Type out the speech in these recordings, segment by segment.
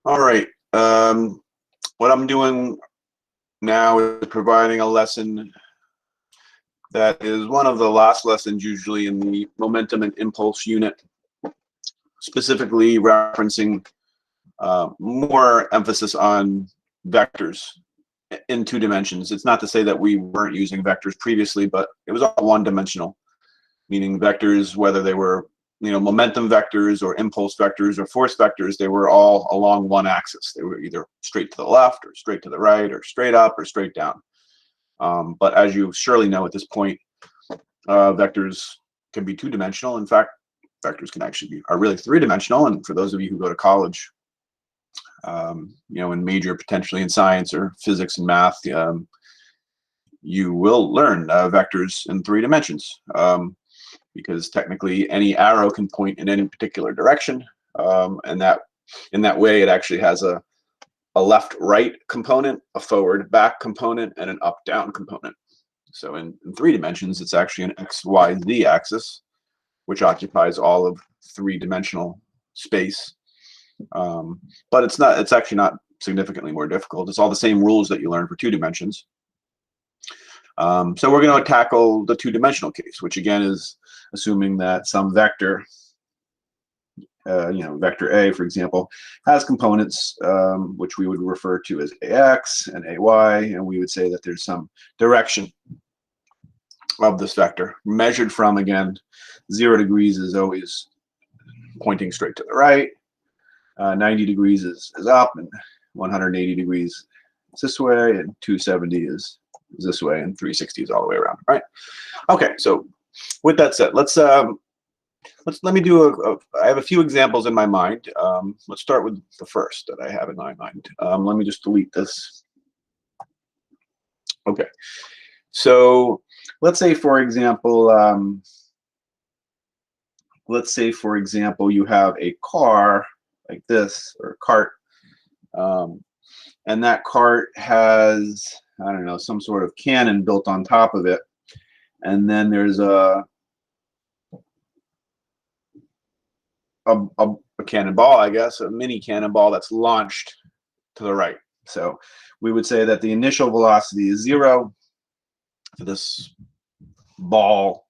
All right. What I'm doing now is providing a lesson that is one of the last lessons usually in the momentum and impulse unit, specifically referencing more emphasis on vectors in 2 dimensions. It's not to say that we weren't using vectors previously, but it was all one-dimensional, meaning vectors, whether they were momentum vectors or impulse vectors or force vectors, they were all along one axis. They were either straight to the left or straight to the right or straight up or straight down. But as you surely know at this point, vectors can be 2-dimensional. In fact, vectors can actually are really 3-dimensional. And for those of you who go to college, and major potentially in science or physics and math, you will learn vectors in 3 dimensions. Because technically any arrow can point in any particular direction, and that in that way it actually has a left-right component, a forward-back component, and an up-down component. So in 3 dimensions, it's actually an XYZ axis, which occupies all of 3-dimensional space. But it's actually not significantly more difficult. It's all the same rules that you learn for 2 dimensions. So we're going to tackle the 2-dimensional case, which again is assuming that some vector, vector A, for example, has components which we would refer to as AX and AY, and we would say that there's some direction of this vector measured from, again, 0 degrees is always pointing straight to the right, 90 degrees is up, and 180 degrees is this way, and 270 is this way, and 360 is all the way around, right? Okay, so with that said, let me do I have a few examples in my mind. Let's start with the first that I have in my mind. Let me just delete this. Okay, so let's say for example you have a car like this, or a cart, and that cart has, I don't know, some sort of cannon built on top of it, and then there's a cannonball, I guess, a mini cannonball that's launched to the right. So we would say that the initial velocity is 0 for this ball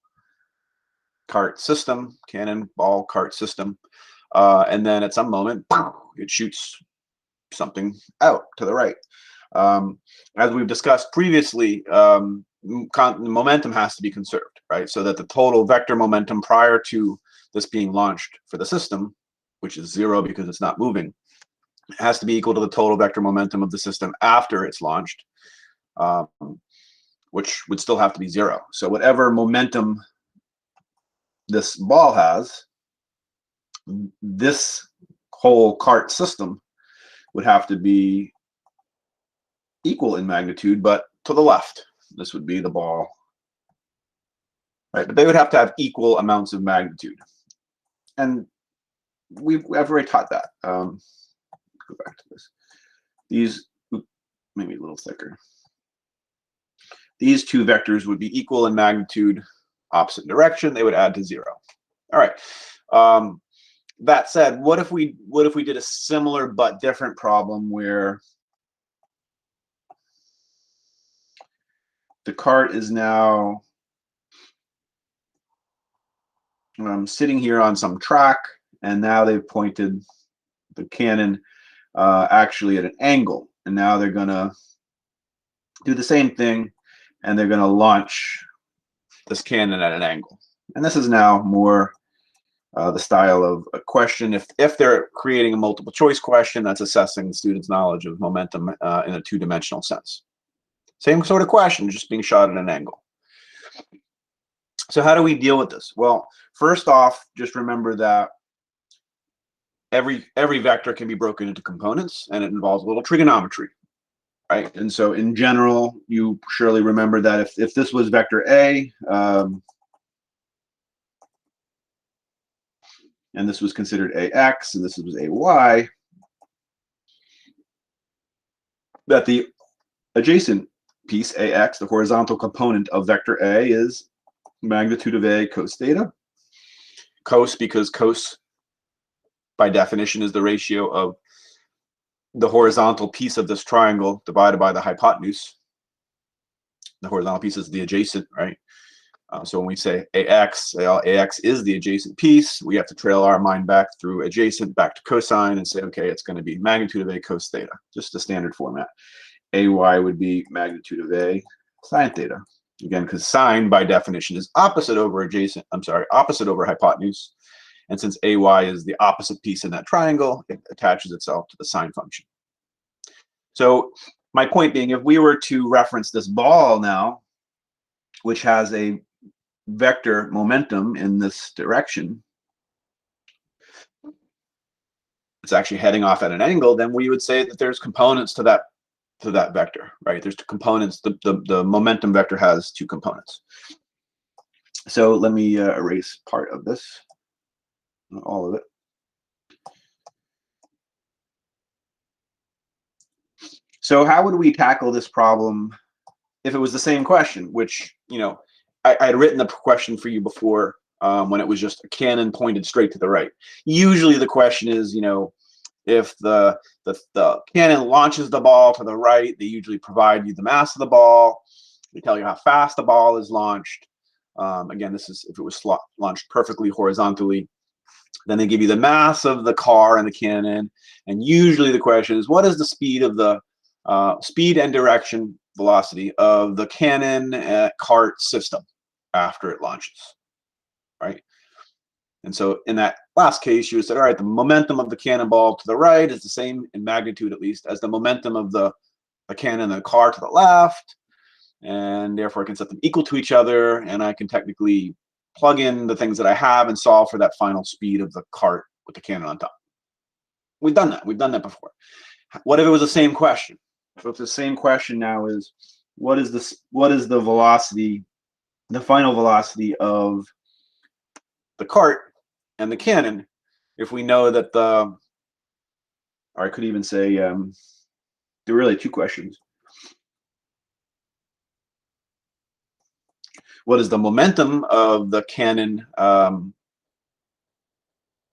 cart system, cannonball cart system, and then at some moment it shoots something out to the right. As we've discussed previously, momentum has to be conserved, right? So that the total vector momentum prior to this being launched for the system, which is 0 because it's not moving, has to be equal to the total vector momentum of the system after it's launched, which would still have to be 0. So whatever momentum this ball has, this whole cart system would have to be equal in magnitude, but to the left. This would be the ball, right? But they would have to have equal amounts of magnitude, and I've already taught that. Go back to this. These, maybe a little thicker. These 2 vectors would be equal in magnitude, opposite direction. They would add to 0. All right. That said, what if we did a similar but different problem where the cart is now sitting here on some track, and now they've pointed the cannon actually at an angle, and now they're going to do the same thing, and they're going to launch this cannon at an angle. And this is now more the style of a question. If they're creating a multiple choice question, that's assessing the student's knowledge of momentum in a 2-dimensional sense. Same sort of question, just being shot at an angle. So how do we deal with this? Well, first off, just remember that every vector can be broken into components, and it involves a little trigonometry, right? And so in general, you surely remember that if this was vector A, and this was considered AX, and this was AY, that the adjacent piece, AX, the horizontal component of vector A, is magnitude of A cos theta. Cos, because cos by definition is the ratio of the horizontal piece of this triangle divided by the hypotenuse. The horizontal piece is the adjacent, right? So when we say AX, AX is the adjacent piece. We have to trail our mind back through adjacent back to cosine and say, okay, it's going to be magnitude of A cos theta, just the standard format. AY would be magnitude of A sine theta. Again, because sine by definition is opposite over adjacent, opposite over hypotenuse. And since AY is the opposite piece in that triangle, it attaches itself to the sine function. So my point being, if we were to reference this ball now, which has a vector momentum in this direction, it's actually heading off at an angle, then we would say that there's components to that vector, right? There's two components. The momentum vector has two components. So let me erase part of this, not all of it. So how would we tackle this problem if it was the same question, which, you know, I had written the question for you before when it was just a Canon pointed straight to the right. Usually the question is, you know, if the Canon launches the ball to the right, they usually provide you the mass of the ball. They tell you how fast the ball is launched. Again, this is if it was launched perfectly horizontally. Then they give you the mass of the car and the Canon. And usually the question is, what is the speed of the speed and direction velocity of the Canon cart system after it launches, right? And so in that last case, you would say, all right, the momentum of the cannonball to the right is the same in magnitude, at least, as the momentum of the cannon and the car to the left. And therefore, I can set them equal to each other. And I can technically plug in the things that I have and solve for that final speed of the cart with the cannon on top. We've done that. We've done that before. What if it was the same question? So if the same question now is, what is the velocity, the final velocity of the cart and the cannon, if we know that or I could even say, there are really two questions. What is the momentum of the cannon on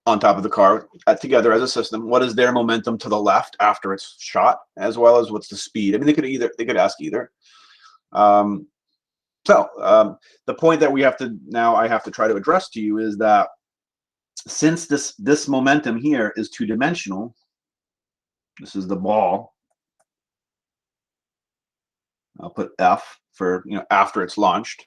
top of the car together as a system? What is their momentum to the left after it's shot, as well as what's the speed? I mean, they could ask either. The point that I have to try to address to you is that since this momentum here is two-dimensional, this is the ball. I'll put F for, you know, after it's launched.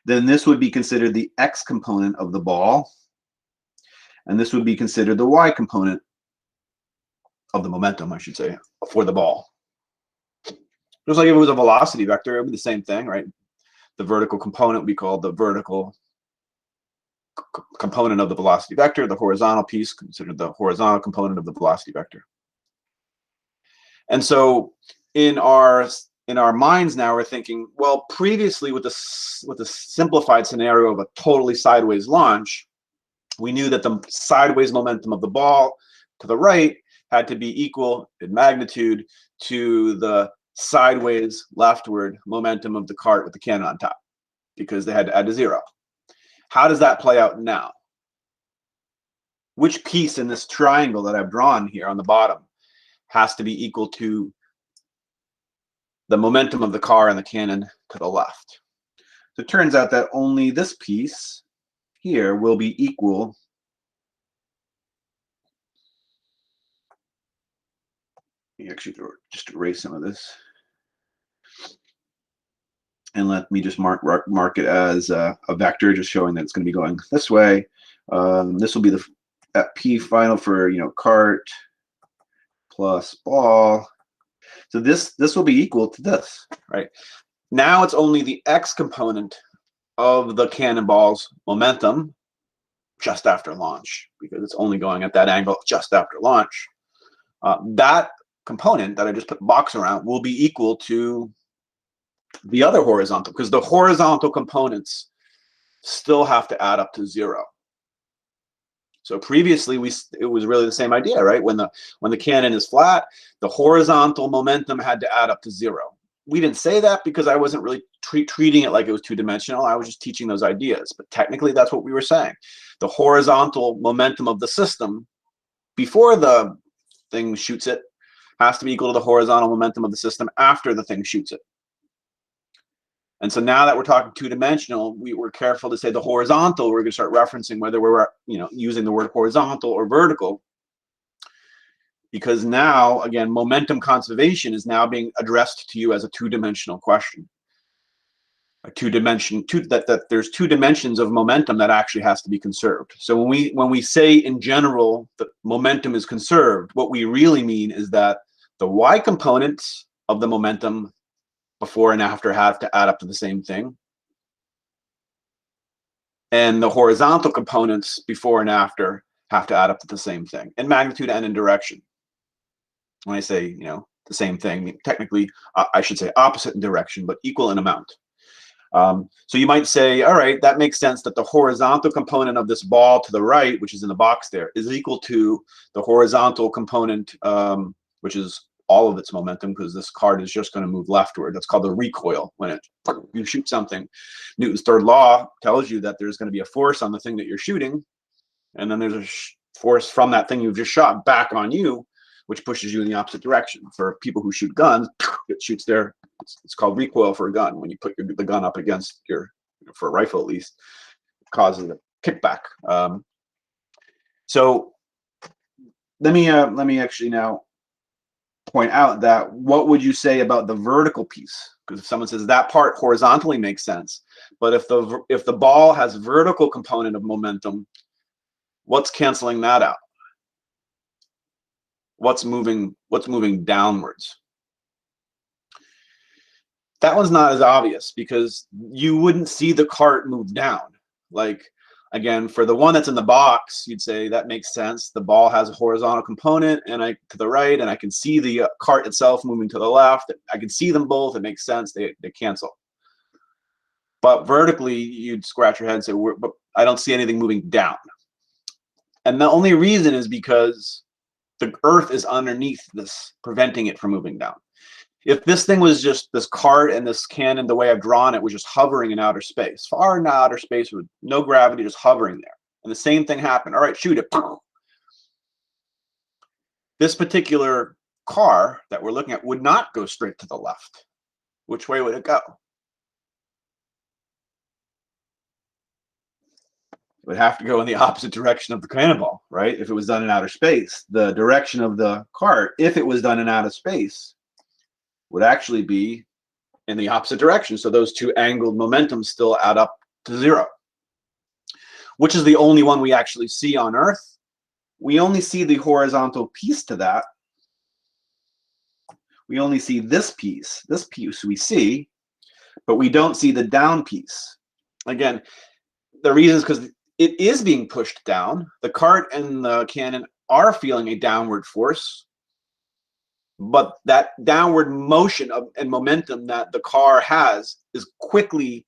Then this would be considered the X component of the ball, and this would be considered the Y component of the momentum, I should say, for the ball. Just like if it was a velocity vector, it would be the same thing, right? The vertical component would be called the vertical component of the velocity vector. The horizontal piece considered the horizontal component of the velocity vector. And so in our minds now, we're thinking, well, previously with the simplified scenario of a totally sideways launch, we knew that the sideways momentum of the ball to the right had to be equal in magnitude to the sideways leftward momentum of the cart with the cannon on top, because they had to add to zero. How does that play out now? Which piece in this triangle that I've drawn here on the bottom has to be equal to the momentum of the car and the cannon to the left? So it turns out that only this piece here will be equal actually just erase some of this. And let me just mark it as a vector, just showing that it's going to be going this way. This will be the P final for, you know, cart plus ball. So this will be equal to this, right? Now it's only the X component of the cannonball's momentum just after launch, because it's only going at that angle just after launch. That component that I just put a box around will be equal to the other horizontal, because the horizontal components still have to add up to zero. So previously it was really the same idea, right? When the cannon is flat, the horizontal momentum had to add up to zero. We didn't say that because I wasn't really treating it like it was two-dimensional. I was just teaching those ideas, but technically that's what we were saying. The horizontal momentum of the system before the thing shoots it has to be equal to the horizontal momentum of the system after the thing shoots it. And so now that we're talking two-dimensional, we were careful to say the horizontal. We're going to start referencing whether we're using the word horizontal or vertical, because now again momentum conservation is now being addressed to you as a two-dimensional question. That there's two dimensions of momentum that actually has to be conserved. So when we say in general that momentum is conserved, what we really mean is that the y components of the momentum before and after have to add up to the same thing, and the horizontal components before and after have to add up to the same thing in magnitude and in direction. When I say the same thing, technically I should say opposite in direction, but equal in amount. So you might say, all right, that makes sense that the horizontal component of this ball to the right, which is in the box there, is equal to the horizontal component, which is all of its momentum, because this card is just going to move leftward. That's called the recoil. When you shoot something, Newton's third law tells you that there's going to be a force on the thing that you're shooting, and then there's a force from that thing you've just shot back on you, which pushes you in the opposite direction. For people who shoot guns, it shoots there. It's called recoil for a gun. When you put the gun up against for a rifle at least, it causes a kickback. So let me actually now point out that what would you say about the vertical piece? Because if someone says that part horizontally makes sense, but if the ball has vertical component of momentum, what's canceling that out? What's moving downwards? That one's not as obvious, because you wouldn't see the cart move down. Like, again, for the one that's in the box, you'd say that makes sense. The ball has a horizontal component to the right, and I can see the cart itself moving to the left. I can see them both. It makes sense. They cancel. But vertically, you'd scratch your head and say, but I don't see anything moving down. And the only reason is because the earth is underneath this, preventing it from moving down. If this thing was just this cart and this cannon, the way I've drawn it, was just hovering in outer space, far in outer space with no gravity, just hovering there, and the same thing happened. All right, shoot it. This particular car that we're looking at would not go straight to the left. Which way would it go? It would have to go in the opposite direction of the cannonball, right? If it was done in outer space, the direction of the cart, if it was done in outer space, would actually be in the opposite direction. So those two angled momentums still add up to 0. Which is the only one we actually see on Earth? We only see the horizontal piece to that. We only see this piece. This piece we see, but we don't see the down piece. Again, the reason is because it is being pushed down. The cart and the cannon are feeling a downward force, but that downward motion and momentum that the car has is quickly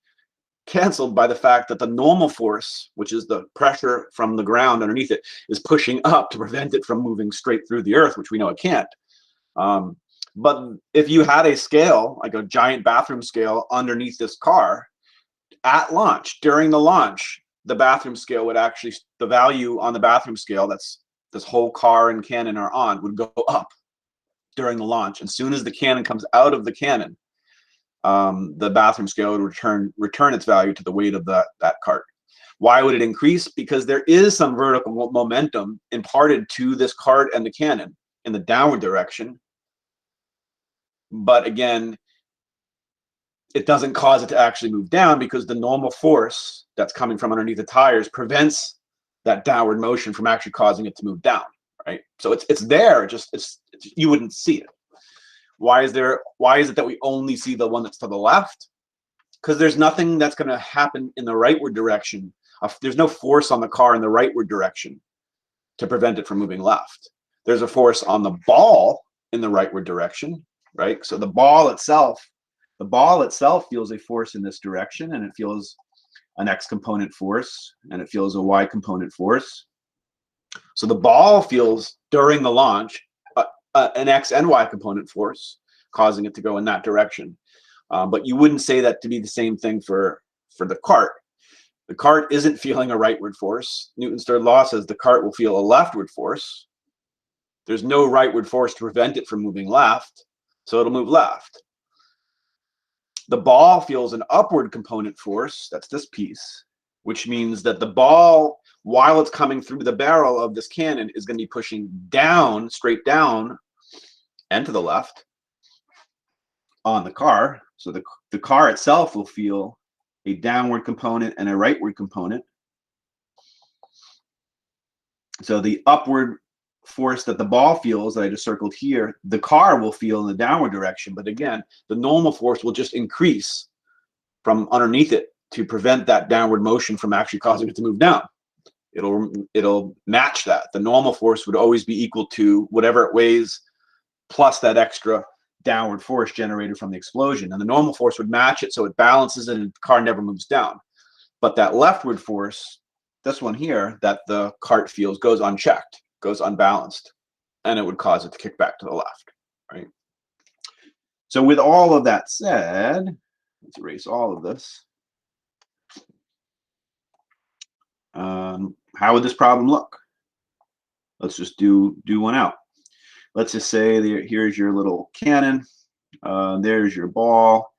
canceled by the fact that the normal force, which is the pressure from the ground underneath it, is pushing up to prevent it from moving straight through the earth, which we know it can't. But if you had a scale, like a giant bathroom scale underneath this car, at launch, during the launch, the bathroom scale would actually, the value on the bathroom scale that's this whole car and cannon are on, would go up during the launch. As soon as the cannon comes out of the cannon, the bathroom scale would return its value to the weight of that cart. Why would it increase? Because there is some vertical momentum imparted to this cart and the cannon in the downward direction. But again, it doesn't cause it to actually move down, because the normal force that's coming from underneath the tires prevents that downward motion from actually causing it to move down, right? So it's there, it's you wouldn't see it. Why is it that we only see the one that's to the left? Because there's nothing that's going to happen in the rightward direction. There's no force on the car in the rightward direction to prevent it from moving left. There's a force on the ball in the rightward direction, right? So the ball itself feels a force in this direction, and it feels an X component force, and it feels a Y component force. So the ball feels during the launch an X and Y component force, causing it to go in that direction. But you wouldn't say that to be the same thing for the cart. The cart isn't feeling a rightward force. Newton's third law says the cart will feel a leftward force. There's no rightward force to prevent it from moving left, so it'll move left. The ball feels an upward component force, that's this piece, which means that the ball, while it's coming through the barrel of this cannon, is going to be pushing down, straight down, and to the left on the car. So the car itself will feel a downward component and a rightward component. So the upward force that the ball feels, that I just circled here, the car will feel in the downward direction. But again, the normal force will just increase from underneath it to prevent that downward motion from actually causing it to move down. It'll match that. The normal force would always be equal to whatever it weighs plus that extra downward force generated from the explosion. And the normal force would match it, so it balances it and the car never moves down. But that leftward force, this one here, that the cart feels, goes unchecked, goes unbalanced, and it would cause it to kick back to the left, right? So with all of that said, let's erase all of this. How would this problem look? Let's just do one out. Let's just say here's your little cannon. There's your ball.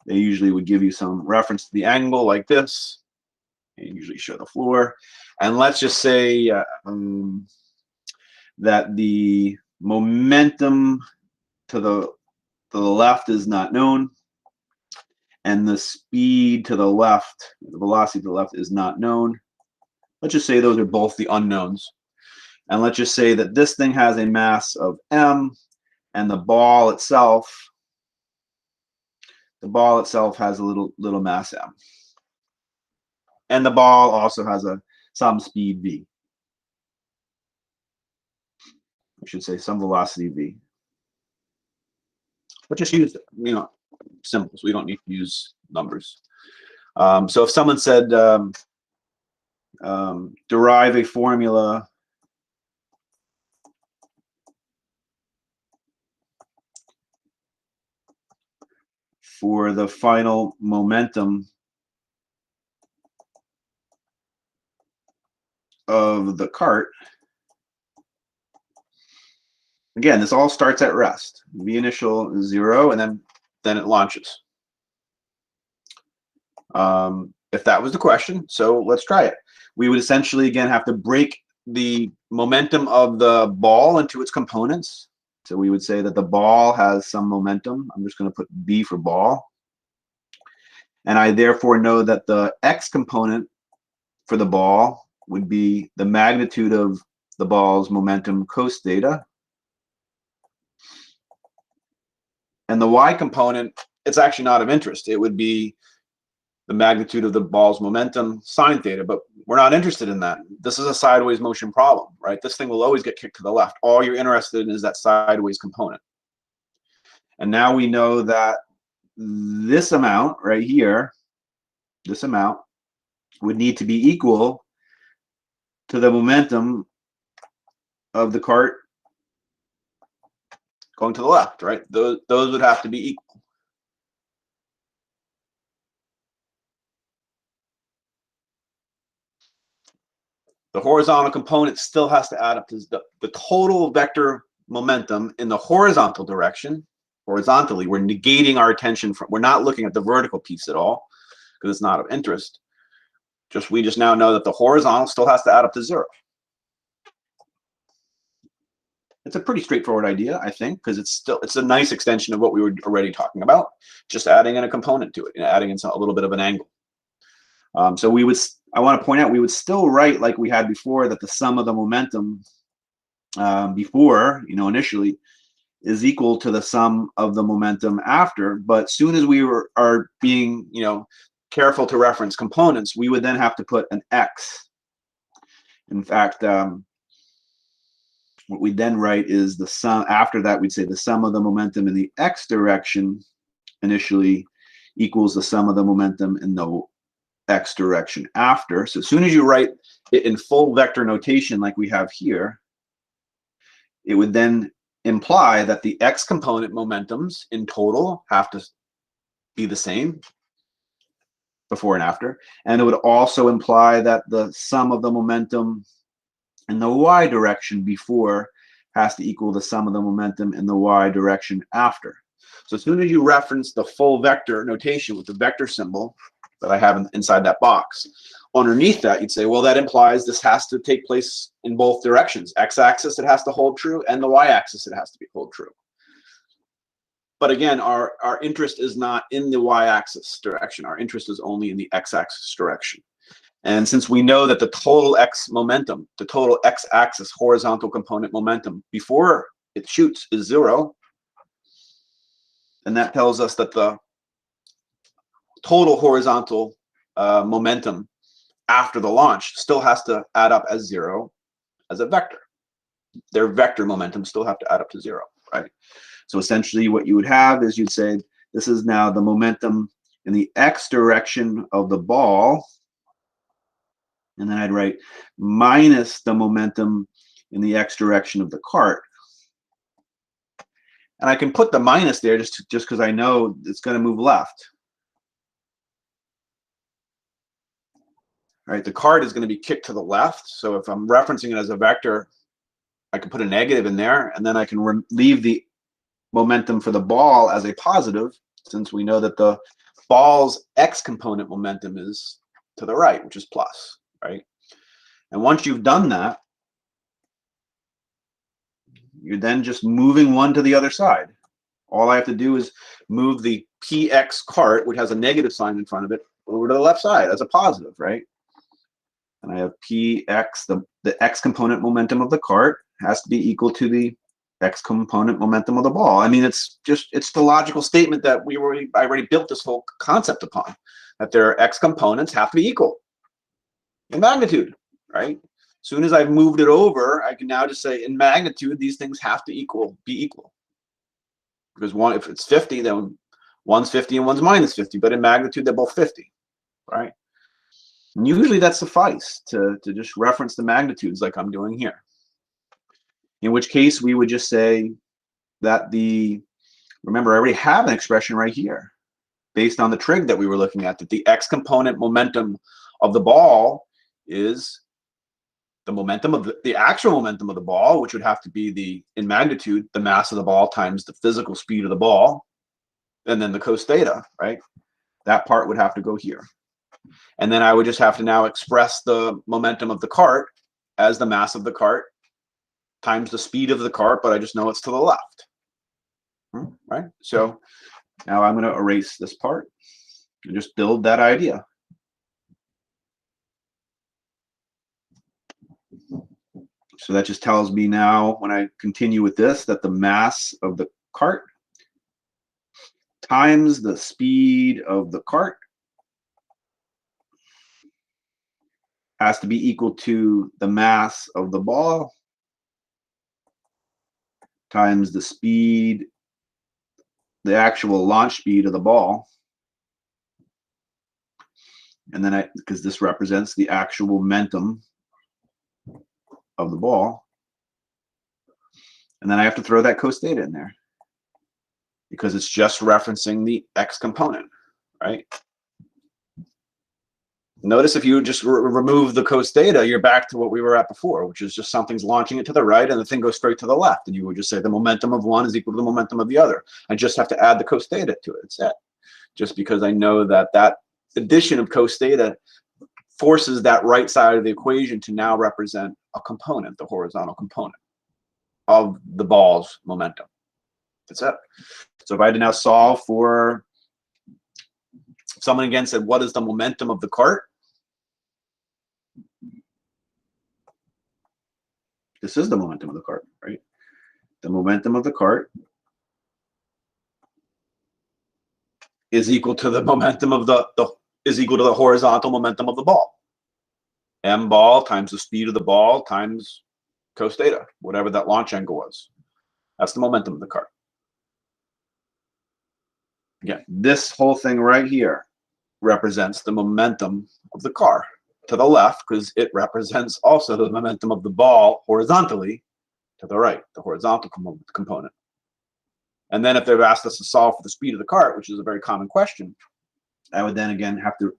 They usually would give you some reference to the angle like this. They usually show the floor. And let's just say that the momentum to the left is not known, and the speed to the left, the velocity to the left, is not known. Let's just say those are both the unknowns. And let's just say that this thing has a mass of m, and the ball itself has a little mass m. And the ball also has some speed v. I should say some velocity v. But just use, symbols. We don't need to use numbers. So if someone said derive a formula for the final momentum of the cart. Again, this all starts at rest. V initial is 0, and then it launches. If that was the question, so let's try it. We would essentially, again, have to break the momentum of the ball into its components. So we would say that the ball has some momentum. I'm just going to put B for ball. And I therefore know that the X component for the ball would be the magnitude of the ball's momentum cos theta. And the Y component, it's actually not of interest. It would be the magnitude of the ball's momentum sine theta, but we're not interested in that. This is a sideways motion problem, right? This thing will always get kicked to the left. All you're interested in is that sideways component. And now we know that this amount right here, this amount, would need to be equal to the momentum of the cart going to the left, right? Those would have to be equal. The horizontal component still has to add up to the total vector momentum in the horizontal direction. Horizontally, we're negating our attention from, we're not looking at the vertical piece at all because it's not of interest. We just now know that the horizontal still has to add up to 0. It's a pretty straightforward idea, I think, because it's a nice extension of what we were already talking about, just adding in a component to it, adding in a little bit of an angle. So I want to point out, we would still write like we had before, that the sum of the momentum before, initially, is equal to the sum of the momentum after. But soon as we are being, careful to reference components, we would then have to put an X. In fact, what we then write is the sum. After that, we'd say the sum of the momentum in the X direction initially equals the sum of the momentum in the X direction after. So as soon as you write it in full vector notation like we have here, it would then imply that the X component momentums in total have to be the same before and after. And it would also imply that the sum of the momentum in the y direction before has to equal the sum of the momentum in the y direction after. So as soon as you reference the full vector notation with the vector symbol that I have inside that box, underneath that you'd say, well, that implies this has to take place in both directions. X-axis it has to hold true, and the y-axis it has to be hold true. But again, our interest is not in the y-axis direction. Our interest is only in the x-axis direction. And since we know that the total x momentum, the total x-axis horizontal component momentum before it shoots is 0, and that tells us that the total horizontal momentum after the launch still has to add up as 0 as a vector. Their vector momentum still have to add up to 0, right? So essentially what you would have is you'd say this is now the momentum in the x direction of the ball, and then I'd write minus the momentum in the x direction of the cart. And I can put the minus there just because I know it's going to move left. Right, the cart is going to be kicked to the left. So if I'm referencing it as a vector, I can put a negative in there, and then I can leave the momentum for the ball as a positive, since we know that the ball's x component momentum is to the right, which is plus, right? And once you've done that, you're then just moving one to the other side. All I have to do is move the px cart, which has a negative sign in front of it, over to the left side as a positive, right? And I have px, the x component momentum of the cart has to be equal to the x component momentum of the ball. I mean, it's the logical statement that I already built this whole concept upon, that their x components have to be equal in magnitude, right? As soon as I've moved it over, I can now just say in magnitude, these things have to be equal. Because if it's 50, then one's 50 and one's minus 50, but in magnitude, they're both 50, right? And usually that suffices to just reference the magnitudes like I'm doing here. In which case we would just say that remember, I already have an expression right here based on the trig that we were looking at, that the x component momentum of the ball is the momentum of the actual momentum of the ball, which would have to be in magnitude, the mass of the ball times the physical speed of the ball, and then the cos theta, right? That part would have to go here. And then I would just have to now express the momentum of the cart as the mass of the cart times the speed of the cart, but I just know it's to the left, right? So now I'm going to erase this part and just build that idea. So that just tells me now, when I continue with this, that the mass of the cart times the speed of the cart has to be equal to the mass of the ball times the speed, the actual launch speed of the ball. And then because this represents the actual momentum of the ball. And then I have to throw that cos theta in there because it's just referencing the x component, right? Notice if you just remove the cos theta, you're back to what we were at before, which is just something's launching it to the right and the thing goes straight to the left. And you would just say the momentum of one is equal to the momentum of the other. I just have to add the cos theta to it. It's it. Just because I know that that addition of cos theta forces that right side of the equation to now represent a component, the horizontal component of the ball's momentum. That's it. So if I had to now solve for, someone again said, what is the momentum of the cart? This is the momentum of the cart, right? The momentum of the cart is equal to the momentum of is equal to the horizontal momentum of the ball. M ball times the speed of the ball times cos theta, whatever that launch angle was. That's the momentum of the cart. Again, this whole thing right here represents the momentum of the car to the left, because it represents also the momentum of the ball horizontally to the right, the horizontal component. And then if they've asked us to solve for the speed of the cart, which is a very common question, I would then again have to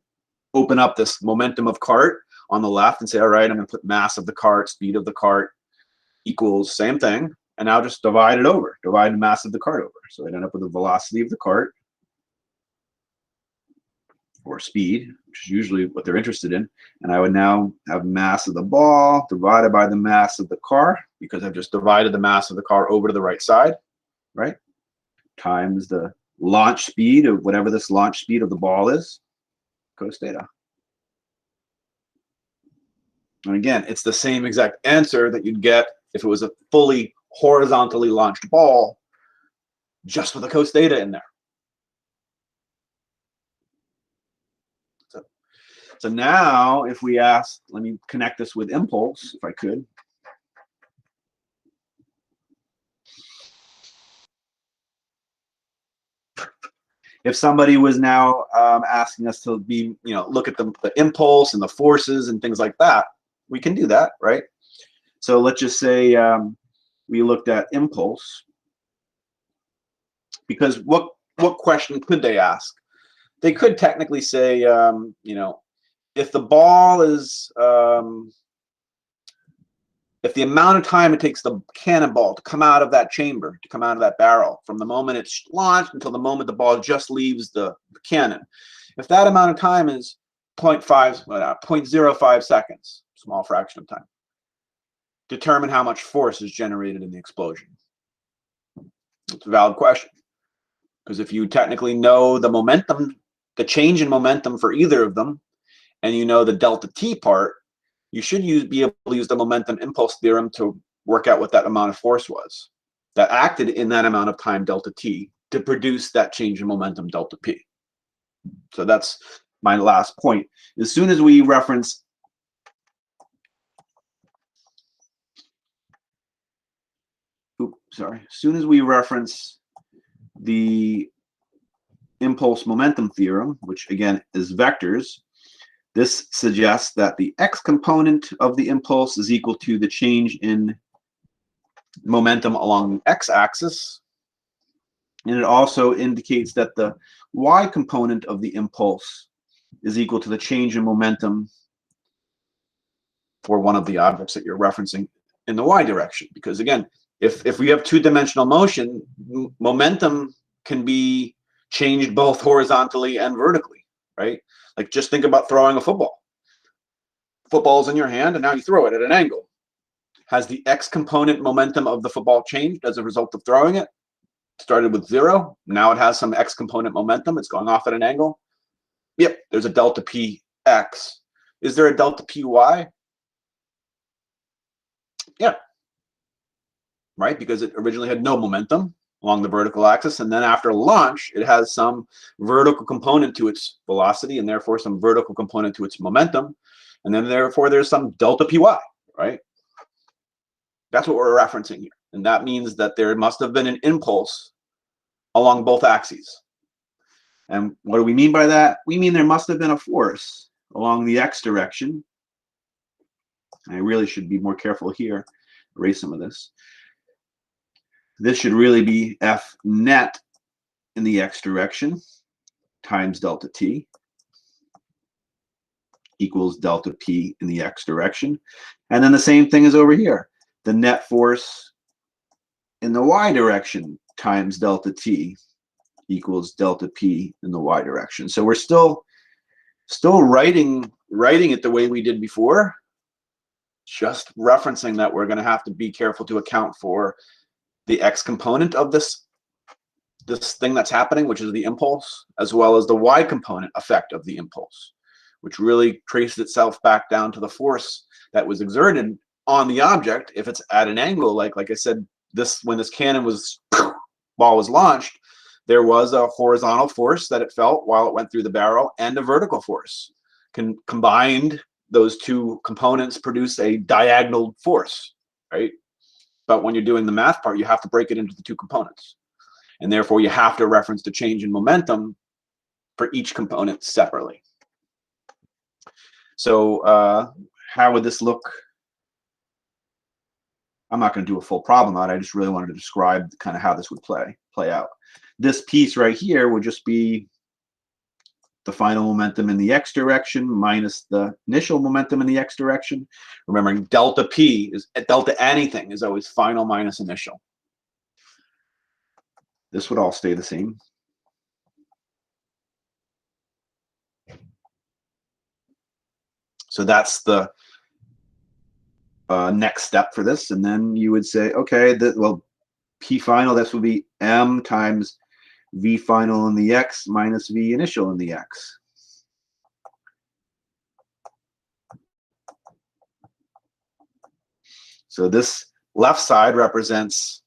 open up this momentum of cart on the left and say, all right, I'm going to put mass of the cart, speed of the cart equals same thing. And now just divide it over, divide the mass of the cart over. So I'd end up with the velocity of the cart, or speed, which is usually what they're interested in. And I would now have mass of the ball divided by the mass of the car, because I've just divided the mass of the car over to the right side, right? Times the launch speed of whatever this launch speed of the ball is, cos theta. And again, it's the same exact answer that you'd get if it was a fully horizontally launched ball, just with a cos theta in there. So now if we ask, let me connect this with impulse, if I could. If somebody was now asking us to be, look at the impulse and the forces and things like that, we can do that, right? So let's just say we looked at impulse, because what question could they ask? They could technically say, if the ball is, if the amount of time it takes the cannonball to come out of that chamber, to come out of that barrel, from the moment it's launched until the moment the ball just leaves the cannon, if that amount of time is 0.05 seconds, small fraction of time, determine how much force is generated in the explosion. It's a valid question, because if you technically know the momentum, the change in momentum for either of them, and you know the delta t part, you should be able to use the momentum impulse theorem to work out what that amount of force was that acted in that amount of time, delta t, to produce that change in momentum, delta p. So that's my last point. As soon as we reference as soon as we reference the impulse momentum theorem, which again is vectors, this suggests that the x component of the impulse is equal to the change in momentum along the x-axis. And it also indicates that the y component of the impulse is equal to the change in momentum for one of the objects that you're referencing in the y direction. Because again, if we have two-dimensional motion, momentum can be changed both horizontally and vertically, right? Like just think about throwing a football. Football's in your hand and now you throw it at an angle. Has the x component momentum of the football changed as a result of throwing it? Started with 0. Now it has some x component momentum. It's going off at an angle. Yep, there's a delta px. Is there a delta py? Yeah. Right, because it originally had no momentum along the vertical axis, and then after launch, it has some vertical component to its velocity, and therefore some vertical component to its momentum, and then therefore there's some delta py, right? That's what we're referencing here, and that means that there must have been an impulse along both axes. And what do we mean by that? We mean there must have been a force along the x direction. I really should be more careful here, erase some of this. This should really be F net in the x direction times delta t equals delta p in the x direction. And then the same thing is over here. The net force in the y direction times delta t equals delta p in the y direction. So we're still writing it the way we did before, just referencing that we're going to have to be careful to account for the x component of this thing that's happening, which is the impulse, as well as the y component effect of the impulse, which really traces itself back down to the force that was exerted on the object if it's at an angle. Like I said, when this cannon ball was launched, there was a horizontal force that it felt while it went through the barrel, and a vertical force. Combined, those two components produce a diagonal force, right? But when you're doing the math part, you have to break it into the two components. And therefore, you have to reference the change in momentum for each component separately. So how would this look I'm not going to do a full problem on it. I just really wanted to describe kind of how this would play out. This piece right here would just be the final momentum in the x direction minus the initial momentum in the x direction. Remembering delta p is delta anything is always final minus initial. This would all stay the same. So that's the next step for this. And then you would say, okay, well, P final, this would be M times V final in the X minus V initial in the X. So this left side represents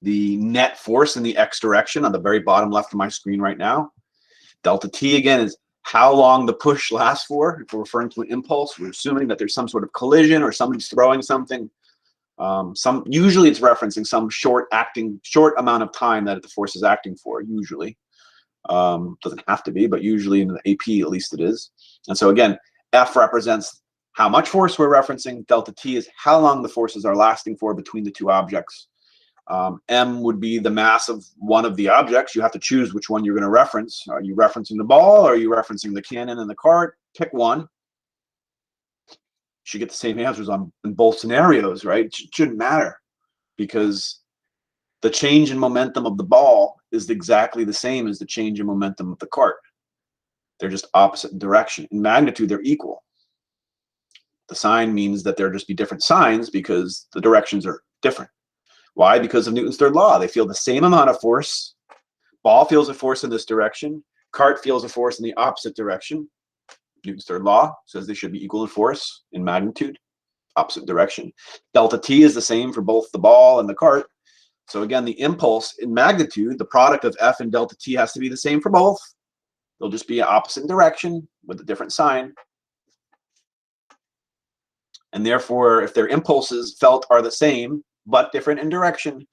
the net force in the X direction on the very bottom left of my screen right now. Delta T, again, is how long the push lasts for. If we're referring to an impulse, we're assuming that there's some sort of collision or somebody's throwing something. Usually it's referencing some short amount of time that the force is acting for, usually. Doesn't have to be, but usually in the AP, at least it is. And so again, F represents how much force we're referencing. Delta T is how long the forces are lasting for between the two objects. M would be the mass of one of the objects. You have to choose which one you're going to reference. Are you referencing the ball, or are you referencing the Canon and the cart? Pick one. You should get the same answers in both scenarios, right? It shouldn't matter, because the change in momentum of the ball is exactly the same as the change in momentum of the cart. They're just opposite in direction. In magnitude, they're equal. The sign means that there'll just be different signs because the directions are different. Why? Because of Newton's third law. They feel the same amount of force. Ball feels a force in this direction. Cart feels a force in the opposite direction. Newton's third law says they should be equal in force, in magnitude, opposite direction. Delta T is the same for both the ball and the cart. So again, the impulse in magnitude, the product of F and delta T has to be the same for both. They'll just be opposite direction with a different sign. And therefore, if their impulses felt are the same, but different in direction,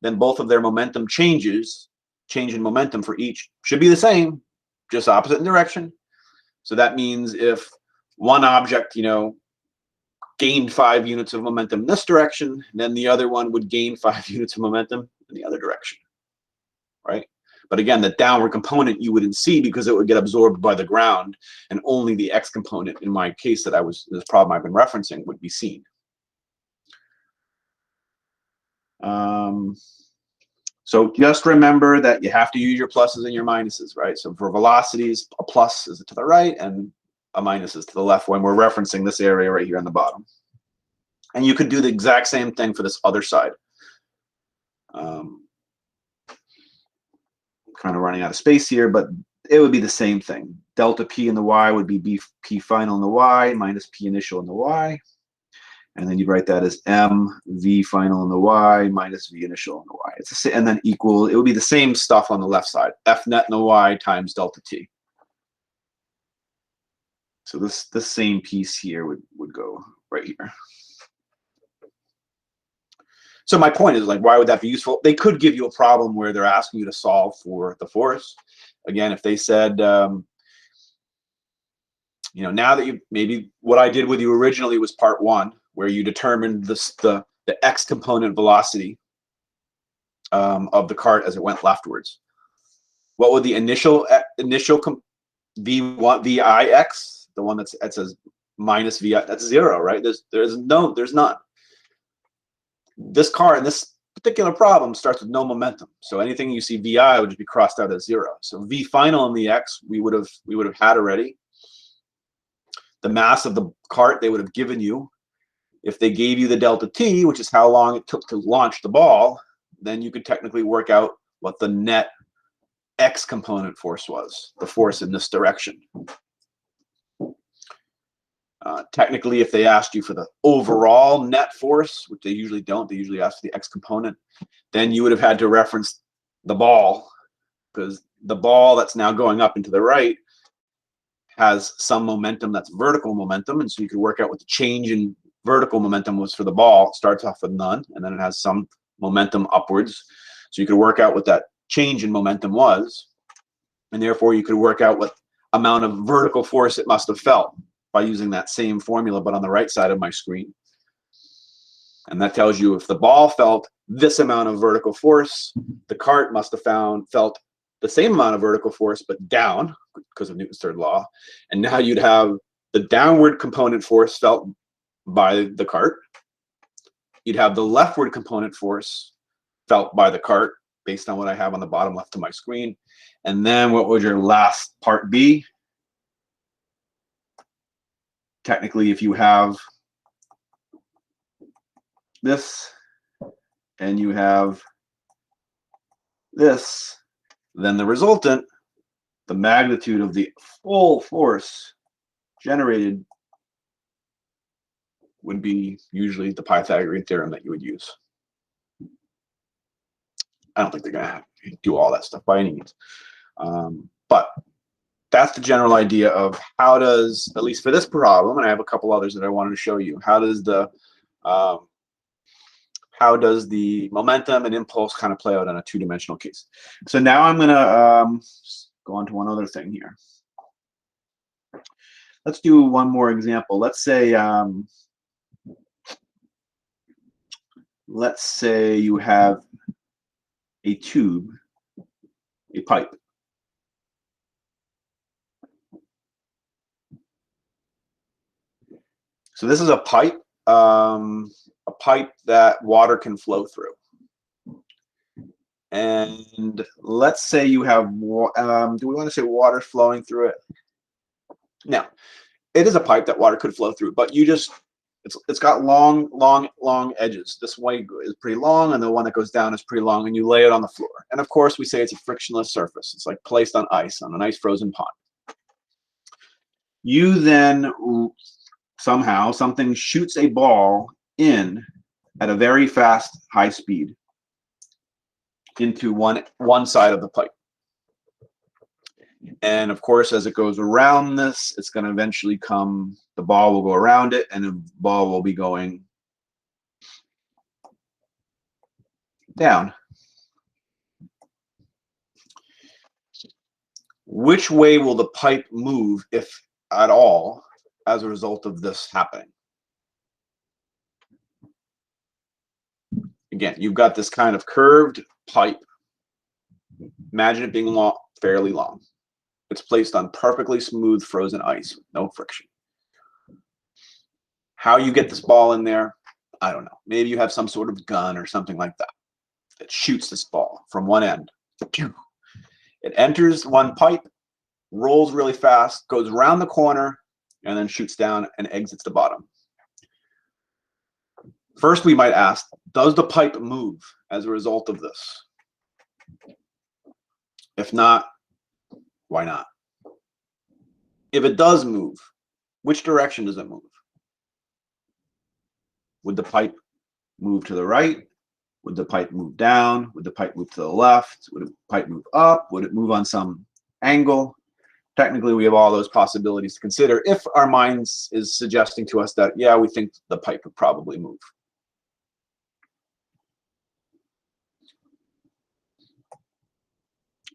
then both of their momentum change in momentum for each should be the same, just opposite in direction. So that means if one object, gained 5 units of momentum in this direction, then the other one would gain 5 units of momentum in the other direction, right? But again, the downward component you wouldn't see because it would get absorbed by the ground, and only the X component, in my case this problem I've been referencing, would be seen. So just remember that you have to use your pluses and your minuses, right? So for velocities, a plus is to the right and a minus is to the left when we're referencing this area right here on the bottom. And you could do the exact same thing for this other side. Kind of running out of space here, but it would be the same thing. Delta P in the Y would be P final in the Y minus P initial in the Y. And then you'd write that as M V final in the Y minus V initial in the Y. It's and then equal, it would be the same stuff on the left side. F net in the Y times delta T. So this same piece here would go right here. So my point is, like, why would that be useful? They could give you a problem where they're asking you to solve for the force. Again, if they said, now that maybe what I did with you originally was part 1, where you determined the X component velocity of the cart as it went leftwards. What would the initial VIX, the one that says minus VI, that's 0, right? There's none. This car in this particular problem starts with no momentum, so anything you see VI would just be crossed out as 0. So V final in the X we would have had already. The mass of the cart they would have given you. If they gave you the delta T, which is how long it took to launch the ball, then you could technically work out what the net X component force was, the force in this direction. Technically, if they asked you for the overall net force, which they usually don't, they usually ask for the X component, then you would have had to reference the ball, because the ball that's now going up and to the right has some momentum that's vertical momentum, and so you could work out what the change in vertical momentum was for the ball. It starts off with none, and then it has some momentum upwards. So you could work out what that change in momentum was, and therefore you could work out what amount of vertical force it must have felt by using that same formula, but on the right side of my screen. And that tells you if the ball felt this amount of vertical force, the cart must have felt the same amount of vertical force, but down because of Newton's third law. And now you'd have the downward component force felt by the cart. You'd have the leftward component force felt by the cart based on what I have on the bottom left of my screen. And then what would your last part be? Technically, if you have this and you have this, then the resultant, the magnitude of the full force generated, would be usually the Pythagorean theorem that you would use. I don't think they're going to do all that stuff by any means. But that's the general idea of how does, at least for this problem, and I have a couple others that I wanted to show you, how does the momentum and impulse kind of play out on a two-dimensional case. So now I'm going to go on to one other thing here. Let's do one more example. Let's say you have a tube, a pipe. So this is a pipe that water can flow through. And let's say you have, do we want to say water flowing through it? Now, it is a pipe that water could flow through, but you just, it's got long edges. This one is pretty long, and the one that goes down is pretty long, and you lay it on the floor. And of course, we say it's a frictionless surface. It's like placed on ice, on an ice frozen pond. You then, somehow, something shoots a ball in at a very fast, high speed into one side of the pipe. And of course, as it goes around this, it's going to eventually come, the ball will go around it, and the ball will be going down. Which way will the pipe move, if at all, as a result of this happening? Again, you've got this kind of curved pipe. Imagine it being long, fairly long. It's placed on perfectly smooth frozen ice, no friction. How you get this ball in there, I don't know. Maybe you have some sort of gun or something like that that shoots this ball from one end. It enters one pipe, rolls really fast, goes around the corner, and then shoots down and exits the bottom. First, we might ask, does the pipe move as a result of this? If not, why not? If it does move, which direction does it move? Would the pipe move to the right? Would the pipe move down? Would the pipe move to the left? Would the pipe move up? Would it move on some angle? Technically, we have all those possibilities to consider if our minds is suggesting to us that, yeah, we think the pipe would probably move.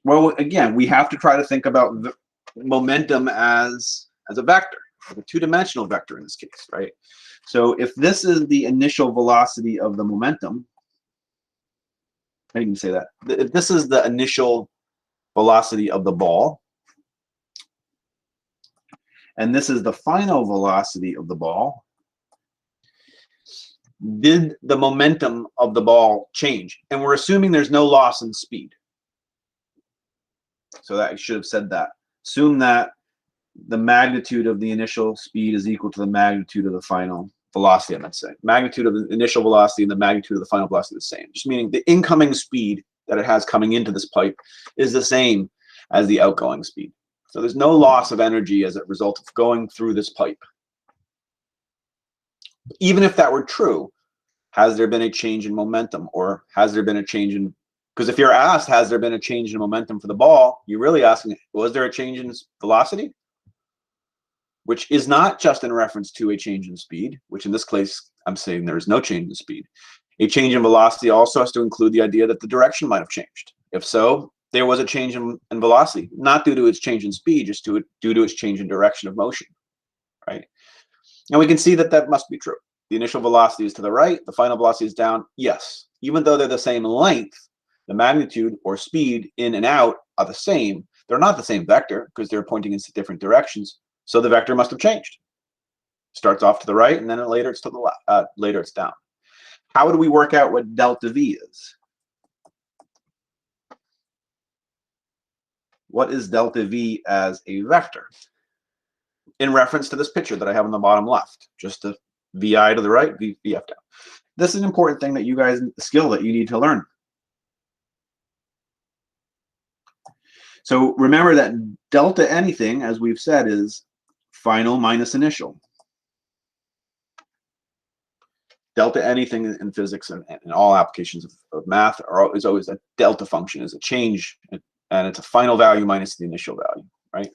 Well, again, we have to try to think about the momentum as a vector, a two-dimensional vector in this case, right? So if this is the initial velocity of the momentum, I didn't even say that. If this is the initial velocity of the ball, and this is the final velocity of the ball, did the momentum of the ball change? And we're assuming there's no loss in speed. So that I should have said that. Assume that the magnitude of the initial speed is equal to the magnitude of the final velocity, I might say. Magnitude of the initial velocity and the magnitude of the final velocity are the same. Just meaning the incoming speed that it has coming into this pipe is the same as the outgoing speed. So there's no loss of energy as a result of going through this pipe. Even if that were true, has there been a change in momentum, or has there been a change in, because if you're asked, has there been a change in momentum for the ball, you're really asking, was there a change in velocity? Which is not just in reference to a change in speed, which in this case, I'm saying there is no change in speed. A change in velocity also has to include the idea that the direction might have changed. If so, there was a change in velocity, not due to its change in speed, just due to its change in direction of motion. right? And we can see that that must be true. The initial velocity is to the right, the final velocity is down. Yes, even though they're the same length, the magnitude or speed in and out are the same. They're not the same vector because they're pointing in different directions. So the vector must have changed. Starts off to the right, and then later it's to the left. Later it's down. How do we work out what delta V is? What is delta V as a vector? In reference to this picture that I have on the bottom left, just the VI to the right, VF down. This is an important thing that you guys, skill that you need to learn. So remember that delta anything, as we've said, is final minus initial. Delta anything in physics and in all applications of math is always a delta function, is a change, and it's a final value minus the initial value, right?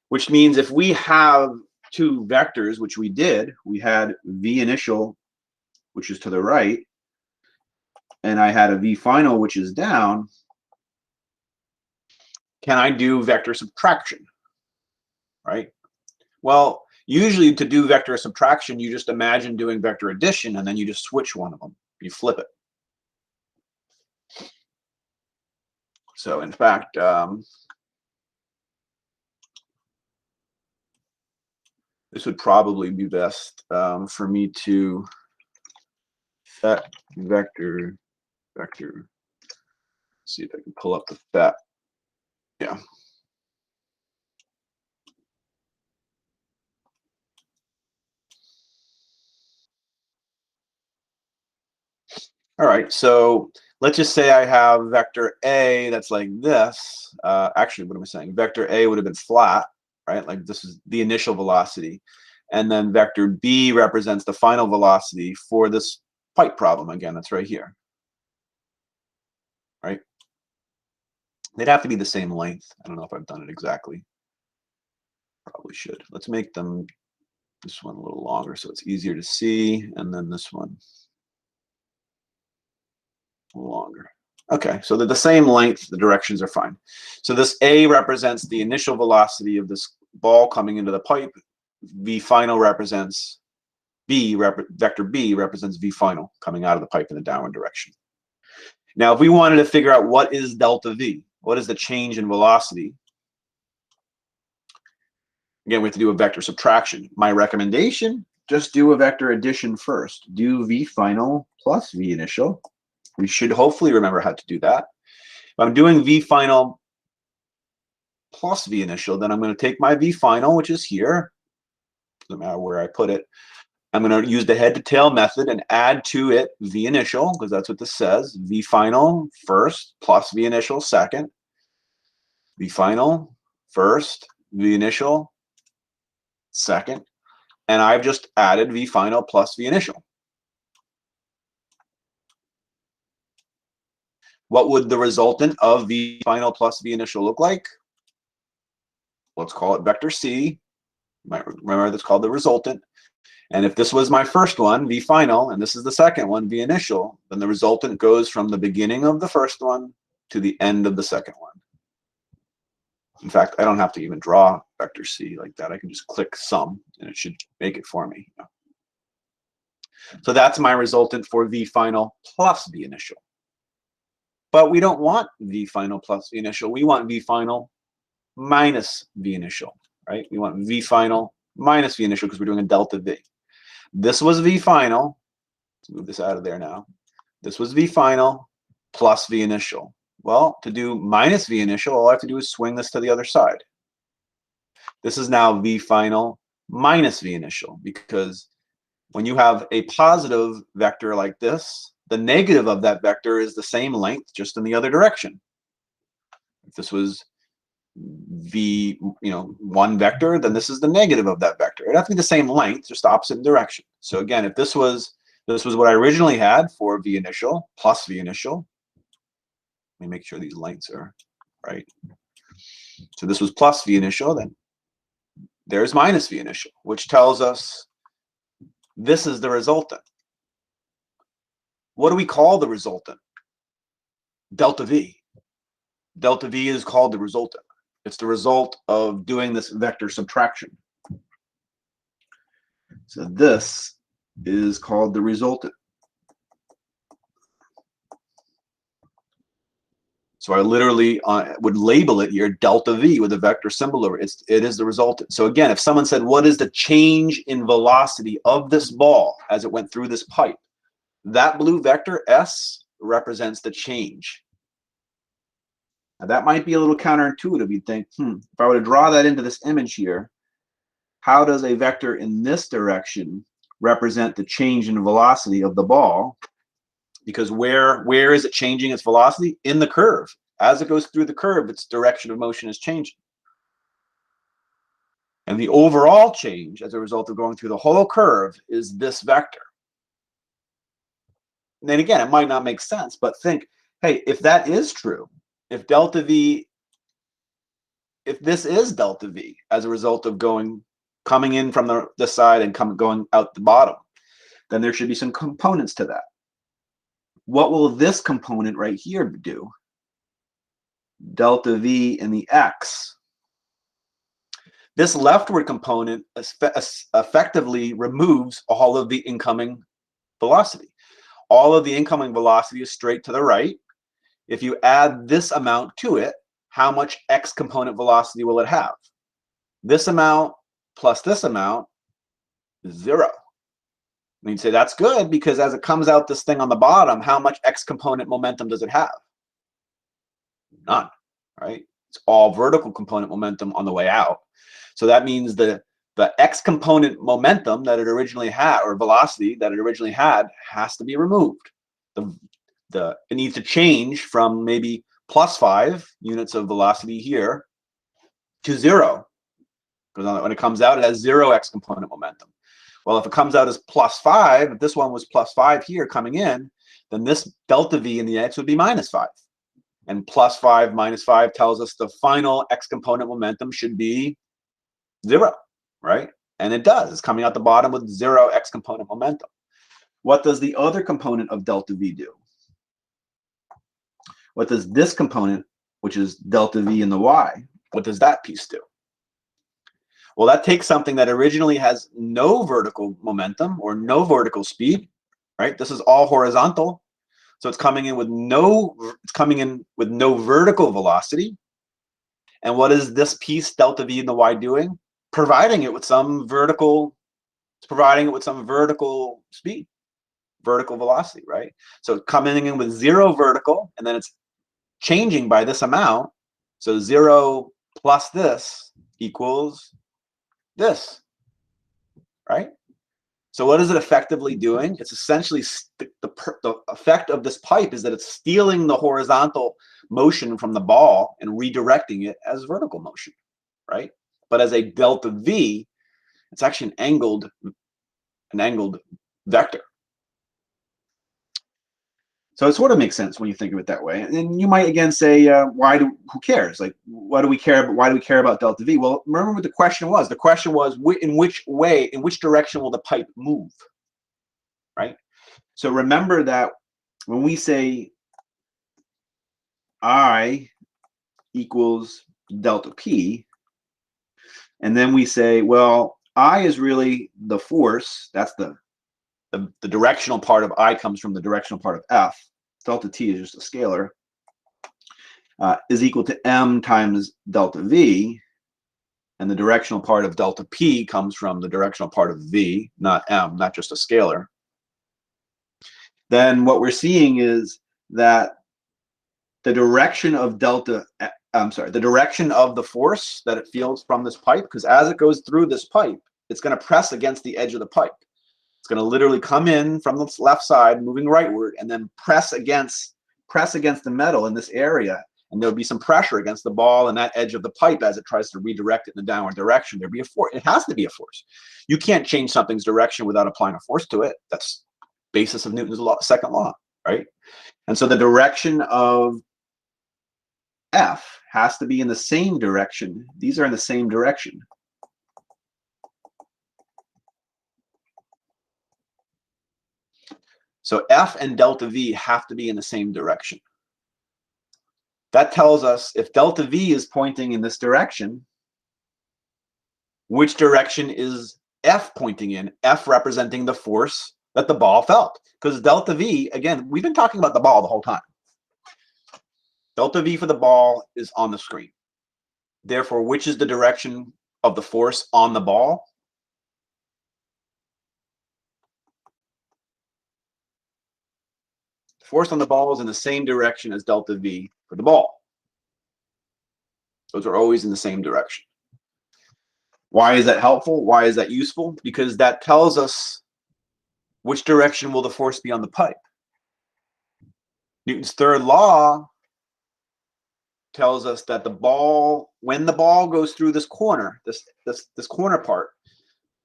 Which means if we have two vectors, which we did, we had V initial, which is to the right, and I had a V final, which is down, can I do vector subtraction, right? Well, usually to do vector subtraction, you just imagine doing vector addition, and then you just switch one of them. You flip it. So in fact, this would probably be best for me to set vector. See if I can pull up the FET. Yeah. All right, so let's just say I have vector A that's like this. Actually, what am I saying? Vector A would have been flat, right? Like this is the initial velocity. And then vector B represents the final velocity for this pipe problem. Again, that's right here, right? They'd have to be the same length. I don't know if I've done it exactly. Probably should. Let's make them this one a little longer so it's easier to see, and then this one a little longer. Okay, so they're the same length, the directions are fine. So this A represents the initial velocity of this ball coming into the pipe. V final represents vector B represents V final coming out of the pipe in the downward direction. Now, if we wanted to figure out what is delta V, what is the change in velocity? Again, we have to do a vector subtraction. My recommendation, just do a vector addition first. Do V final plus V initial. We should hopefully remember how to do that. If I'm doing V final plus V initial, then I'm going to take my V final, which is here. Doesn't matter where I put it. I'm going to use the head to tail method and add to it V initial, because that's what this says. V final first plus V initial second. V final first, V initial second. And I've just added V final plus V initial. What would the resultant of V final plus V initial look like? Let's call it vector C. You might remember that's called the resultant. And if this was my first one, V final, and this is the second one, V initial, then the resultant goes from the beginning of the first one to the end of the second one. In fact, I don't have to even draw vector C like that. I can just click sum, and it should make it for me. So that's my resultant for V final plus V initial. But we don't want V final plus V initial. We want V final minus V initial, right? We want V final minus V initial because we're doing a delta V. This was V final. Let's move this out of there now. This was V final plus V initial. Well, to do minus V initial, all I have to do is swing this to the other side. This is now V final minus V initial, because when you have a positive vector like this, the negative of that vector is the same length, just in the other direction. If this was V, one vector, then this is the negative of that vector. It has to be the same length, just opposite direction. So again, if this was what I originally had for V initial plus V initial. Let me make sure these lengths are right. So this was plus V initial, then there's minus V initial, which tells us this is the resultant. What do we call the resultant? Delta V. Delta V is called the resultant. It's the result of doing this vector subtraction. So this is called the resultant. So I literally would label it here delta V with a vector symbol over it. It is the resultant. So again, if someone said, what is the change in velocity of this ball as it went through this pipe? That blue vector, S, represents the change. Now that might be a little counterintuitive. You'd think, if I were to draw that into this image here, how does a vector in this direction represent the change in velocity of the ball? Because where is it changing its velocity? In the curve. As it goes through the curve, its direction of motion is changing. And the overall change as a result of going through the whole curve is this vector. And then again, it might not make sense, but think, hey, if that is true, if delta V, if this is delta V as a result of coming in from the side and going out the bottom, then there should be some components to that. What will this component right here do? Delta V in the X. This leftward component effectively removes all of the incoming velocity. All of the incoming velocity is straight to the right. If you add this amount to it, how much X component velocity will it have? This amount plus this amount is 0. And you'd say that's good because as it comes out this thing on the bottom, how much X component momentum does it have? None, right? It's all vertical component momentum on the way out. So that means the X component momentum that it originally had, or velocity that it originally had, has to be removed. It needs to change from maybe +5 units of velocity here to 0. Because when it comes out, it has 0 X component momentum. Well, if it comes out as +5, if this one was +5 here coming in, then this delta V in the X would be -5. And +5 minus 5 tells us the final X component momentum should be 0, right? And it does. It's coming out the bottom with 0 X component momentum. What does the other component of delta V do? What does this component, which is delta V in the Y, what does that piece do? Well, that takes something that originally has no vertical momentum or no vertical speed, right? This is all horizontal. So it's coming in with no vertical velocity. And what is this piece, delta V in the Y, doing? Providing it with some vertical speed, vertical velocity, right? So coming in with 0 vertical, and then it's changing by this amount. So 0 plus this equals this, right? So what is it effectively doing? It's essentially the effect of this pipe is that it's stealing the horizontal motion from the ball and redirecting it as vertical motion, right? But as a delta V, it's actually an angled vector. So it sort of makes sense when you think of it that way. And you might again say, who cares? Like, why do we care about delta V? Well, remember what the question was. The question was, in which direction will the pipe move, right? So remember that when we say I equals delta P, and then we say, well, I is really the force. That's the directional part of I comes from the directional part of F. Delta T is just a scalar, is equal to M times delta V. And the directional part of delta P comes from the directional part of V, not M, not just a scalar. Then what we're seeing is that the direction of the force that it feels from this pipe, because as it goes through this pipe, it's going to press against the edge of the pipe. It's going to literally come in from the left side, moving rightward, and then press against the metal in this area. And there'll be some pressure against the ball and that edge of the pipe as it tries to redirect it in the downward direction. There'll be a force. It has to be a force. You can't change something's direction without applying a force to it. That's basis of Newton's second law, right? And so the direction of F has to be in the same direction. These are in the same direction. So F and delta V have to be in the same direction. That tells us if delta V is pointing in this direction, which direction is F pointing in, F representing the force that the ball felt. Because delta V, again, we've been talking about the ball the whole time. Delta V for the ball is on the screen. Therefore, which is the direction of the force on the ball? The force on the ball is in the same direction as delta V for the ball. Those are always in the same direction. Why is that helpful? Why is that useful? Because that tells us which direction will the force be on the pipe. Newton's third law tells us that the ball, when the ball goes through this corner, this corner part,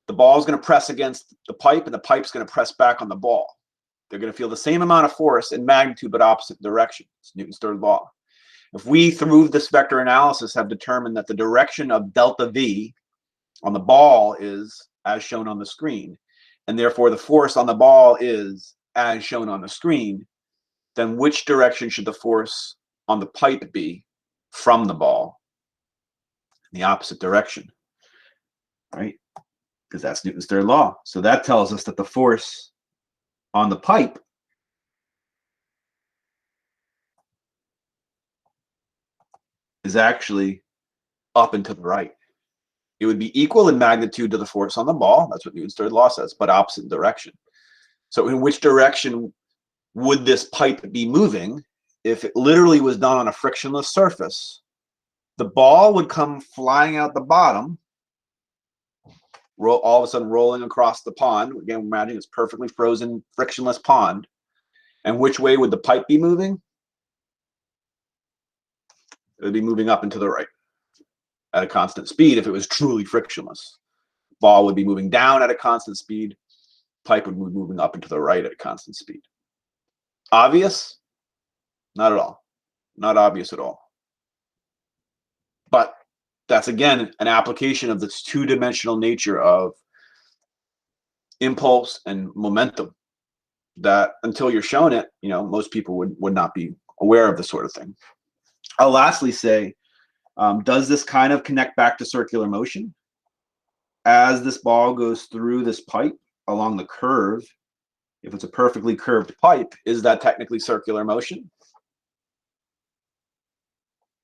the ball is going to press against the pipe and the pipe's going to press back on the ball. They're going to feel the same amount of force in magnitude but opposite direction. It's Newton's third law. If we, through this vector analysis, have determined that the direction of delta V on the ball is as shown on the screen, and therefore the force on the ball is as shown on the screen, then which direction should the force on the pipe be from the ball? In the opposite direction, right? Because that's Newton's third law. So that tells us that the force on the pipe is actually up and to the right. It would be equal in magnitude to the force on the ball. That's what Newton's third law says, but opposite direction. So in which direction would this pipe be moving if it literally was done on a frictionless surface? The ball would come flying out the bottom, all of a sudden rolling across the pond. Again, imagine it's perfectly frozen, frictionless pond. And which way would the pipe be moving? It would be moving up and to the right at a constant speed if it was truly frictionless. Ball would be moving down at a constant speed. Pipe would be moving up and to the right at a constant speed. Obvious? Not at all. Not obvious at all. But that's, again, an application of this two-dimensional nature of impulse and momentum that until you're shown it, most people would not be aware of this sort of thing. I'll lastly say, does this kind of connect back to circular motion? As this ball goes through this pipe along the curve, if it's a perfectly curved pipe, is that technically circular motion?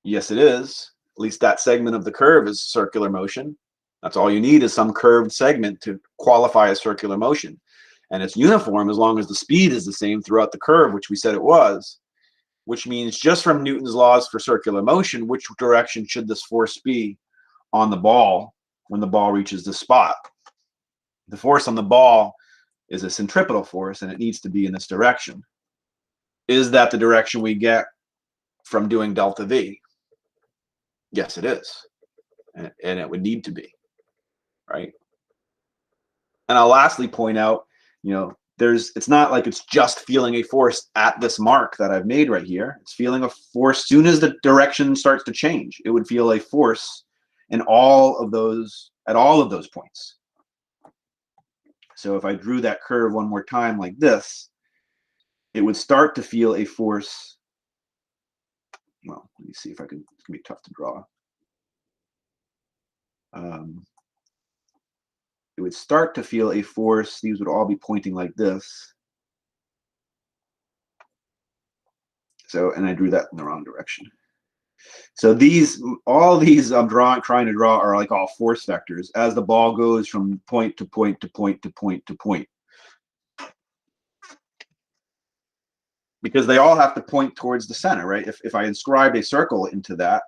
Yes, it is. At least that segment of the curve is circular motion. That's all you need, is some curved segment to qualify as circular motion. And it's uniform as long as the speed is the same throughout the curve, which we said it was, which means just from Newton's laws for circular motion, which direction should this force be on the ball when the ball reaches the spot? The force on the ball is a centripetal force, and it needs to be in this direction. Is that the direction we get from doing delta V? Yes, it is. And it would need to be, right? And I'll lastly point out, it's not like it's just feeling a force at this mark that I've made right here. It's feeling a force soon as the direction starts to change. It would feel a force in all of those, at all of those points. So if I drew that curve one more time like this, it would start to feel a force. Well, let me see if I can, it's gonna be tough to draw. It would start to feel a force. These would all be pointing like this. So, and I drew that in the wrong direction. So all these I'm trying to draw are like all force vectors as the ball goes from point to point to point to point to point. Because they all have to point towards the center, right? If I inscribed a circle into that,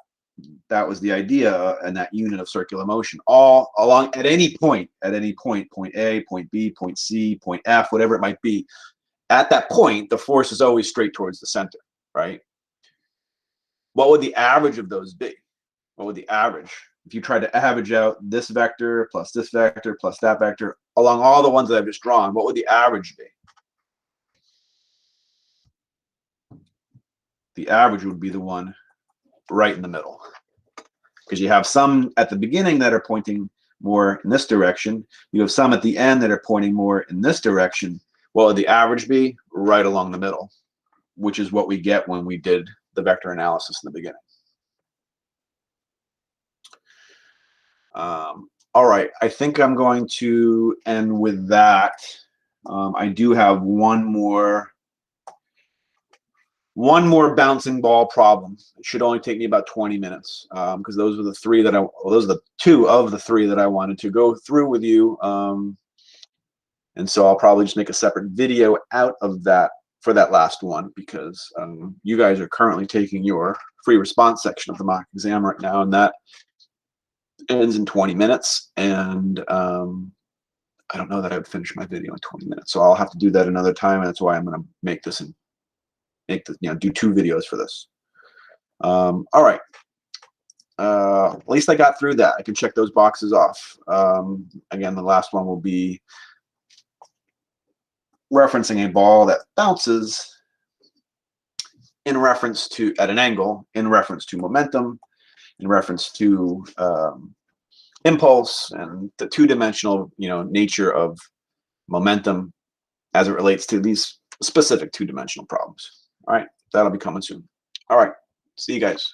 that was the idea, and that unit of circular motion, all along at any point, point A, point B, point C, point F, whatever it might be. At that point, the force is always straight towards the center, right? What would the average of those be? What would the average? If you tried to average out this vector plus this vector plus that vector along all the ones that I've just drawn, what would the average be? The average would be the one right in the middle, because you have some at the beginning that are pointing more in this direction. You have some at the end that are pointing more in this direction. What would the average be? Right along the middle, which is what we get when we did the vector analysis in the beginning. All right, I think I'm going to end with that. I do have one more bouncing ball problem. It should only take me about 20 minutes because those are the three that those are the two of the three that I wanted to go through with you. And so I'll probably just make a separate video out of that for that last one because you guys are currently taking your free response section of the mock exam right now, and that ends in 20 minutes. And I don't know that I would finish my video in 20 minutes, so I'll have to do that another time, and that's why I'm going to make this and do 2 videos for this. All right. At least I got through that. I can check those boxes off. Again, the last one will be referencing a ball that bounces in reference to at an angle, in reference to momentum, in reference to impulse, and the two-dimensional nature of momentum as it relates to these specific two-dimensional problems. All right, that'll be coming soon. All right, see you guys.